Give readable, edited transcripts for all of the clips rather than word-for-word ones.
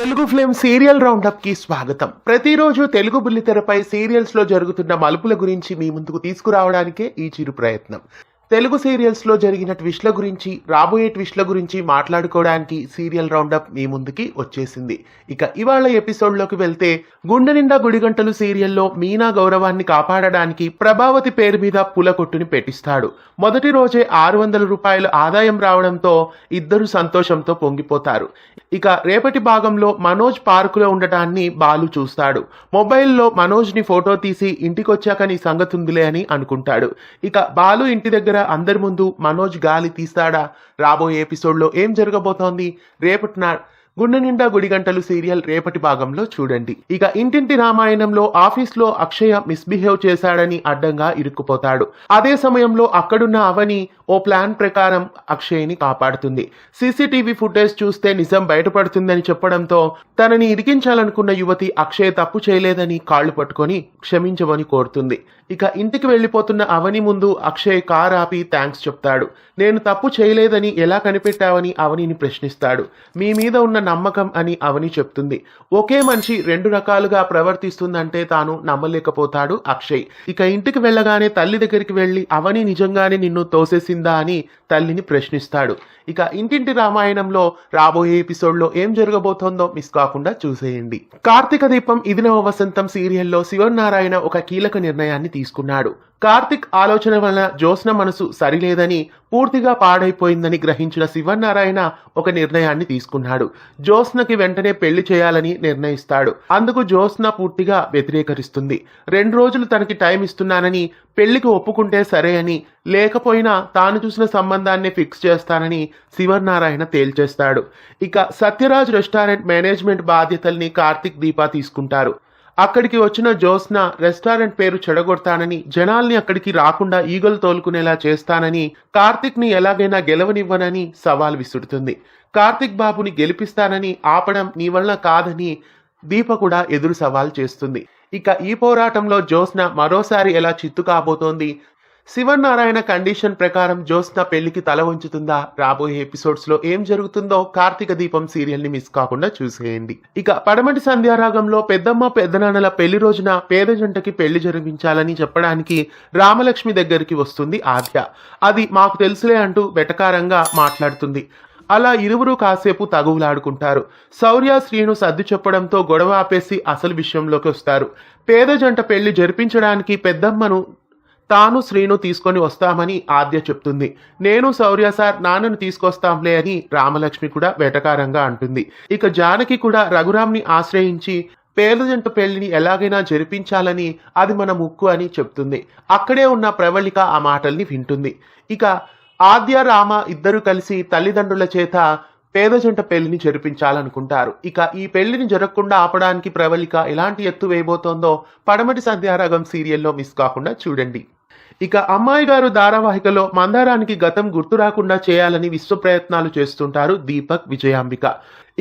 Telugu film serial round up కి స్వాగతం. ప్రతిరోజు తెలుగు బుల్లితెరపై సీరియల్స్ లో జరుగుతున్న మలుపుల గురించి మీ ముందుకు తీసుకురావడానికే ఈ చిరు ప్రయత్నం. తెలుగు సీరియల్స్ లో జరిగిన ట్విస్ట్ల గురించి, రాబోయే ట్విస్ట్ల గురించి మాట్లాడుకోవడానికి సీరియల్ రౌండప్ మీ ముందుకి వచ్చేసింది. ఇక ఇవాళ ఎపిసోడ్ లోకి వెళ్తే, గుండె నిండా గుడిగంటలు సీరియల్లో మీనా గౌరవాన్ని కాపాడడానికి ప్రభావతి పేరు మీద పులకొట్టుని పెట్టిస్తాడు. మొదటి రోజే 600 రూపాయలు ఆదాయం రావడంతో ఇద్దరు సంతోషంతో పొంగిపోతారు. ఇక రేపటి భాగంలో మనోజ్ పార్కులో ఉండటాన్ని బాలు చూస్తాడు. మొబైల్లో మనోజ్ ని ఫోటో తీసి ఇంటికొచ్చాక నీ సంగతి ఉందిలే అని అనుకుంటాడు. ఇక బాలు ఇంటి దగ్గర అందరి ముందు మనోజ్ గాలి తీస్తాడా? రాబోయే ఎపిసోడ్లో ఏం జరగబోతోంది? రేపటి గుండె నిండా గుడిగంటలు సీరియల్ రేపటి భాగంలో చూడండి. ఇక ఇంటింటి రామాయణంలో ఆఫీస్లో అక్షయ మిస్బిహేవ్ చేశాడని అడ్డంగా ఇరుక్కుపోతాడు. అదే సమయంలో అక్కడున్న అవని ఓ ప్లాన్ ప్రకారం అక్షయ్ని కాపాడుతుంది. సీసీటీవీ ఫుటేజ్ చూస్తే నిజం బయటపడుతుందని చెప్పడంతో తనని ఇరికించాలనుకున్న యువతి అక్షయ్ తప్పు చేయలేదని కాళ్లు పట్టుకొని క్షమించమని కోరుతుంది. ఇక ఇంటికి వెళ్లిపోతున్న అవని ముందు అక్షయ్ కార్ ఆపి థ్యాంక్స్ చెప్తాడు. నేను తప్పు చేయలేదని ఎలా కనిపెట్టావని అవనిని ప్రశ్నిస్తాడు. మీ మీద ఉన్న నమ్మకం అని అవని చెప్తుంది. ఒకే మనిషి రెండు రకాలుగా ప్రవర్తిస్తుందంటే తాను నమ్మలేకపోతాడు అక్షయ్. ఇక ఇంటికి వెళ్ళగానే తల్లి దగ్గరికి వెళ్లి అవని నిజంగానే నిన్ను తోసేసిందా అని తల్లిని ప్రశ్నిస్తాడు. ఇక ఇంటింటి రామాయణంలో రాబోయే ఎపిసోడ్లో ఏం జరగబోతోందో మిస్ కాకుండా చూసేయండి. కార్తీక దీపం ఇదినవ వసంతం సీరియల్లో శివనారాయణ ఒక కీలక నిర్ణయాన్ని తీసుకున్నాడు. కార్తిక్ ఆలోచన వలన జ్యోత్స్న మనసు సరిలేదని, పూర్తిగా పాడైపోయిందని గ్రహించిన శివనారాయణ ఒక నిర్ణయాన్ని తీసుకున్నాడు. జ్యోత్స్నకి వెంటనే పెళ్లి చేయాలని నిర్ణయిస్తాడు. అందుకు జ్యోత్స్న పూర్తిగా వ్యతిరేకరిస్తుంది. 2 రోజులు తనకి టైం ఇస్తున్నానని, పెళ్లికి ఒప్పుకుంటే సరే అని, లేకపోయినా తాను చూసిన సంబంధాన్ని ఫిక్స్ చేస్తానని శివనారాయణ తేల్చేస్తాడు. ఇక సత్యరాజ్ రెస్టారెంట్ మేనేజ్మెంట్ బాధ్యతల్ని కార్తిక్, దీప తీసుకుంటారు. అక్కడికి వచ్చిన జ్యోత్స్న రెస్టారెంట్ పేరు చెడగొడతానని, జనాల్ని అక్కడికి రాకుండా ఈగలు తోలుకునేలా చేస్తానని, కార్తిక్ ని ఎలాగైనా గెలవనివ్వనని సవాల్ విసురుతుంది. కార్తిక్ బాబుని గెలిపిస్తానని, ఆపడం నీ వల్ల కాదని దీప కూడా ఎదురు సవాల్ చేస్తుంది. ఇక ఈ పోరాటంలో జ్యోత్స్న మరోసారి ఎలా చిత్తు కాబోతోంది? శివనారాయణ కండిషన్ ప్రకారం జ్యోత్స్న పెళ్లికి తల వంచుతుందా? రాబోయే ఎపిసోడ్స్ లో ఏం జరుగుతుందో కార్తీక దీపం సీరియల్ ని మిస్ కాకుండా చూసేయండి. ఇక పడమటి సంధ్యారాగంలో పెద్దమ్మ పెద్దనాన్నల పెళ్లి రోజున పేద జంటకి పెళ్లి జరిపించాలని చెప్పడానికి రామలక్ష్మి దగ్గరికి వస్తుంది ఆద్య. అది మాకు తెలుసులే అంటూ వెటకారంగా మాట్లాడుతుంది. అలా ఇరువురు కాసేపు తగువులాడుకుంటారు. శౌర్య శ్రీను సర్ది చెప్పడంతో గొడవ ఆపేసి అసలు విషయంలోకి వస్తారు. పేద జంట పెళ్లి జరిపించడానికి పెద్దమ్మను తాను శ్రీను తీసుకొని వస్తామని ఆద్య చెప్తుంది. నేను శౌర్య సార్ నాన్నను తీసుకొస్తాంలే అని రామలక్ష్మి కూడా వెటకారంగా అంటుంది. ఇక జానకి కూడా రఘురామ్ని ఆశ్రయించి పేద జంట పెళ్లిని ఎలాగైనా జరిపించాలని, అది మన ముక్కు అని చెప్తుంది. అక్కడే ఉన్న ప్రవళిక ఆ మాటల్ని వింటుంది. ఇక ఆద్య, రామ ఇద్దరు కలిసి తల్లిదండ్రుల చేత పేద జంట పెళ్లిని జరిపించాలనుకుంటారు. ఇక ఈ పెళ్లిని జరగకుండా ఆపడానికి ప్రవళిక ఎలాంటి ఎత్తు వేయబోతోందో పడమటి సంధ్యారాగం సీరియల్లో మిస్ కాకుండా చూడండి. ఇక అమ్మాయి గారు ధారావాహికలో మందారానికి గతం గుర్తు రాకుండా చేయాలని విశ్వ ప్రయత్నాలు చేస్తుంటారు దీపక్, విజయాంబిక.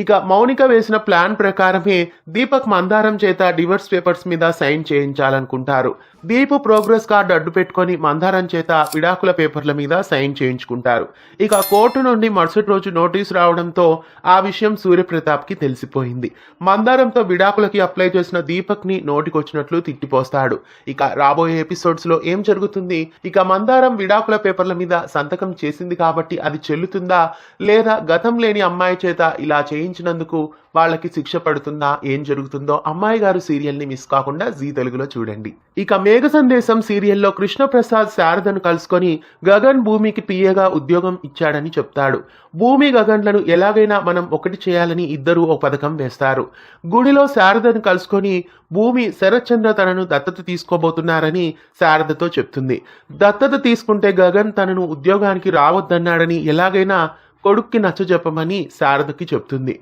ఇక మౌనిక వేసిన ప్లాన్ ప్రకారమే దీపక్ మందారం చేత డివర్స్ పేపర్స్ మీద సైన్ చేయించాలనుకుంటారు. దీపు ప్రోగ్రెస్ కార్డు అడ్డు పెట్టుకొని మందారం చేత విడాకుల పేపర్ల మీద సైన్ చేయించుకుంటారు. ఇక కోర్టు నుండి మరుసటి రోజు నోటీసు రావడంతో ఆ విషయం సూర్యప్రతాప్ కి తెలిసిపోయింది. మందారంతో విడాకులకి అప్లై చేసిన దీపక్ ని నోటికొచ్చినట్లు తిట్టిపోస్తాడు. ఇక రాబోయే ఎపిసోడ్స్ లో ఏం జరుగుతుంది? ఇక మందారం విడాకుల పేపర్ల మీద సంతకం చేసింది కాబట్టి అది చెల్లుతుందా, లేదా గతం లేని అమ్మాయి చేత ఇలా చేయించినందుకు వాళ్ళకి శిక్ష పడుతుందా? ఏం జరుగుతుందో అమ్మాయి గారు సీరియల్ ని మిస్ కాకుండా జీ తెలుగులో చూడండి. ఇక మేఘ సందేశం సీరియల్లో కృష్ణప్రసాద్ శారదను కలుసుకొని గగన్ భూమికి పిఏగా ఉద్యోగం ఇచ్చాడని చెప్తాడు. భూమి గగన్లను ఎలాగైనా మనం ఒకటి చేయాలని ఇద్దరు ఓ పథకం వేస్తారు. గుడిలో శారదను కలుసుకొని భూమి శరత్చంద్ర తనను దత్తత తీసుకోబోతున్నారని శారదతో చెప్తుంది. దత్తత తీసుకుంటే గగన్ తనను ఉద్యోగానికి రావద్దన్నాడని ఎలాగైనా కొడుక్కి నచ్చజెప్పమని శారదకి చెప్తుంది.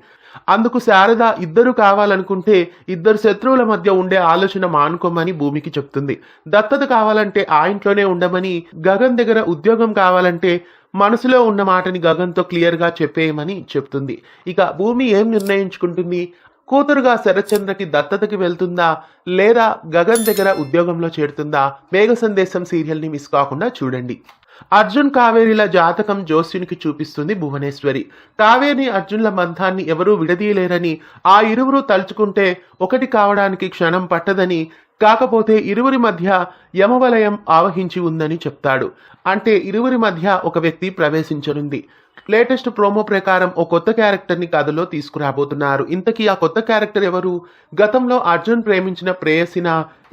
అందుకు శారద ఇద్దరు కావాలనుకుంటే ఇద్దరు శత్రువుల మధ్య ఉండే ఆలోచన మానుకోమని భూమికి చెప్తుంది. దత్తత కావాలంటే ఆ ఇంట్లోనే ఉండమని, గగన్ దగ్గర ఉద్యోగం కావాలంటే మనసులో ఉన్న మాటని గగన్తో క్లియర్గా చెప్పేయమని చెప్తుంది. ఇక భూమి ఏం నిర్ణయించుకుంటుంది? కూతురుగా శరత్చంద్రకి దత్తతకి వెళ్తుందా, లేదా గగన్ దగ్గర ఉద్యోగంలో చేరుతుందా? మేఘ సందేశం సీరియల్ని మిస్ కాకుండా చూడండి. అర్జున్ కావేరిల జాతకం జోస్యునికి చూపిస్తుంది భువనేశ్వరి. కావేరి అర్జున్ల బంధాన్ని ఎవరూ విడదీయలేరని, ఆ ఇరువురు తలుచుకుంటే ఒకటి కావడానికి క్షణం పట్టదని, కాకపోతే ఇరువురి మధ్య యమవలయం ఆవహించి ఉందని చెప్తాడు. అంటే ఇరువురి మధ్య ఒక వ్యక్తి ప్రవేశించనుంది. లేటెస్ట్ ప్రోమో ప్రకారం ఓ కొత్త క్యారెక్టర్ ని కథలో తీసుకురాబోతున్నారు. ఇంతకీ ఆ కొత్త క్యారెక్టర్ ఎవరు? గతంలో అర్జున్ ప్రేమించిన ప్రేయసిన?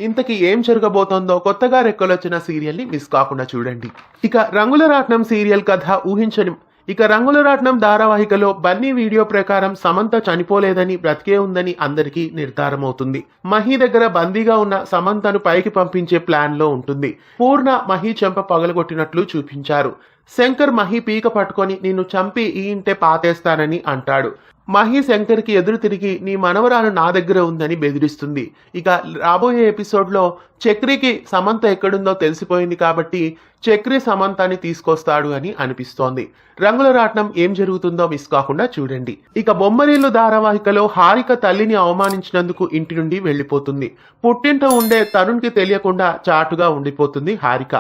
ఇంతకీ ఏం జరగబోతోందో కొత్తగా రెక్కలొచ్చిన సీరియల్ ని మిస్ కాకుండా చూడండి. ఇక రంగుల రాట్నం సీరియల్ కథ ఊహించని. ఇక రంగుల రాట్నం ధారావాహికలో బన్నీ వీడియో ప్రకారం సమంత చనిపోలేదని, బ్రతికే ఉందని అందరికీ నిర్ధారమవుతుంది. మహి దగ్గర బందీగా ఉన్న సమంతను పైకి పంపించే ప్లాన్ లో ఉంటుంది. పూర్ణ మహి చెంప పగలగొట్టినట్లు చూపించారు. శంకర్ మహి పీక పట్టుకొని నిన్ను చంపి ఈ ఇంటే పాతేస్తానని అంటాడు. మహి శంకర్ కి ఎదురు తిరిగి నీ మనవరాలు నా దగ్గర ఉందని బెదిరిస్తుంది. ఇక రాబోయే ఎపిసోడ్ లో చక్రికి సమంత ఎక్కడుందో తెలిసిపోయింది కాబట్టి చక్రి సమంతని తీసుకొస్తాడు అని అనిపిస్తోంది. రంగుల రాట్నం ఏం జరుగుతుందో మిస్ కాకుండా చూడండి. ఇక బొమ్మరిల్లు ధారావాహికలో హారిక తల్లిని అవమానించినందుకు ఇంటి నుండి వెళ్లిపోతుంది. పుట్టింట ఉండే తరుణ్ కి తెలియకుండా చాటుగా ఉండిపోతుంది హారిక.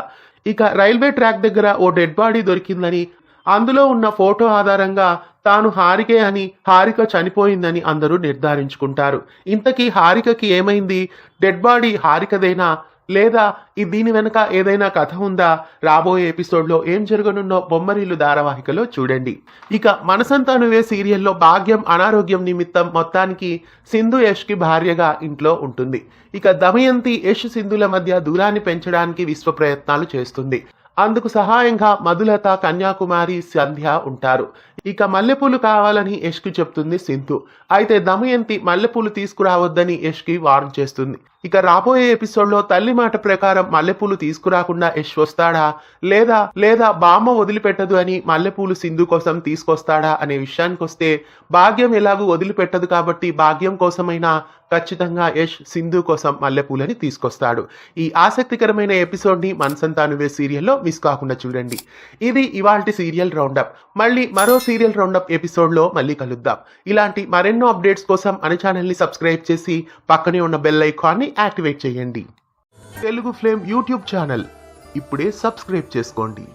ఇక రైల్వే ట్రాక్ దగ్గర ఓ డెడ్ బాడీ దొరికిందని, అందులో ఉన్న ఫోటో ఆధారంగా తాను హారికే అని, హారిక చనిపోయిందని అందరూ నిర్ధారించుకుంటారు. ఇంతకీ హారికకి ఏమైంది? డెడ్ బాడీ హారికదేనా లేదా దీని వెనక ఏదైనా కథ ఉందా? రాబోయే ఎపిసోడ్లో ఏం జరగనుందో బొమ్మరిల్లు ధారావాహికలో చూడండి. ఇక మనసంతా నువ్వే సీరియల్లో భాగ్యం అనారోగ్యం నిమిత్తం మొత్తానికి సింధు యష్కి భార్యగా ఇంట్లో ఉంటుంది. ఇక దమయంతి యష్ సింధుల మధ్య దూరాన్ని పెంచడానికి విశ్వ ప్రయత్నాలు చేస్తుంది. అందుకు సహాయంగా మధులత, కన్యాకుమారి, సంధ్య ఉంటారు. ఇక మల్లెపూలు కావాలని యష్కి చెప్తుంది సింధు. అయితే దమయంతి మల్లెపూలు తీసుకురావద్దని యష్కి వార్న్ చేస్తుంది. ఇక రాబోయే ఎపిసోడ్లో తల్లి మాట ప్రకారం మల్లెపూలు తీసుకురాకుండా యష్ వస్తాడా లేదా బామ్మ వదిలిపెట్టదు అని మల్లెపూలు సింధు కోసం తీసుకొస్తాడా అనే విషయానికి వస్తే, భాగ్యం ఎలాగూ వదిలిపెట్టదు కాబట్టి భాగ్యం కోసమైనా ఖచ్చితంగా యష్ సింధు కోసం మల్లెపూలని తీసుకొస్తాడు. ఈ ఆసక్తికరమైన ఎపిసోడ్ ని మనసంతా నువ్వే సీరియల్లో మిస్ కాకుండా చూడండి. ఇది ఇవాల్టి సీరియల్ రౌండప్. మళ్ళీ మరో సీరియల్ రౌండప్ ఎపిసోడ్ లో మళ్ళీ కలుద్దాం. ఇలాంటి మరెన్నో అప్డేట్స్ కోసం మన ఛానల్ ని సబ్స్క్రైబ్ చేసి పక్కనే ఉన్న బెల్ ఐకాన్ ని యాక్టివేట్ చేయండి. తెలుగు ఫ్లేమ్ యూట్యూబ్ ఛానల్ ఇప్పుడే సబ్స్క్రైబ్ చేసుకోండి.